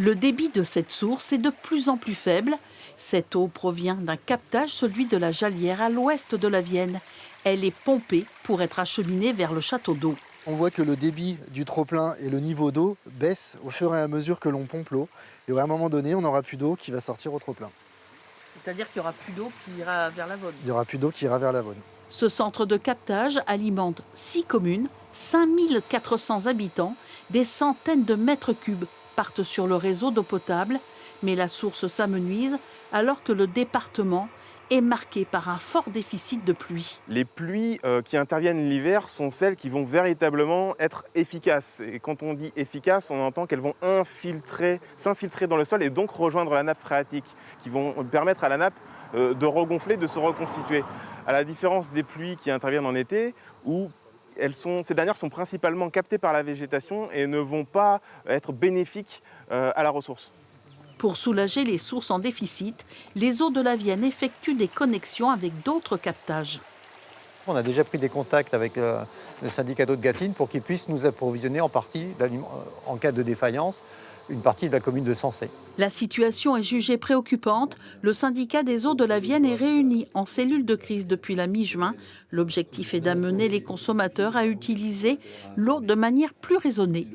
Le débit de cette source est de plus en plus faible. Cette eau provient d'un captage, celui de la Jalière, à l'ouest de la Vienne. Elle est pompée pour être acheminée vers le château d'eau. On voit que le débit du trop-plein et le niveau d'eau baissent au fur et à mesure que l'on pompe l'eau. Et à un moment donné, on n'aura plus d'eau qui va sortir au trop-plein. C'est-à-dire qu'il n'y aura plus d'eau qui ira vers la Vaune. Il n'y aura plus d'eau qui ira vers la Vaune. Ce centre de captage alimente 6 communes, 5400 habitants, des centaines de mètres cubes partent sur le réseau d'eau potable, mais la source s'amenuise alors que le département est marqué par un fort déficit de pluie. Les pluies qui interviennent l'hiver sont celles qui vont véritablement être efficaces. Et quand on dit efficaces, on entend qu'elles vont s'infiltrer dans le sol et donc rejoindre la nappe phréatique, qui vont permettre à la nappe de regonfler, de se reconstituer. À la différence des pluies qui interviennent en été, où ces dernières sont principalement captées par la végétation et ne vont pas être bénéfiques à la ressource. Pour soulager les sources en déficit, les eaux de la Vienne effectuent des connexions avec d'autres captages. On a déjà pris des contacts avec le syndicat d'eau de Gâtine pour qu'ils puissent nous approvisionner en partie, en cas de défaillance, une partie de la commune de Sensé. La situation est jugée préoccupante. Le syndicat des eaux de la Vienne est réuni en cellule de crise depuis la mi-juin. L'objectif est d'amener les consommateurs à utiliser l'eau de manière plus raisonnée.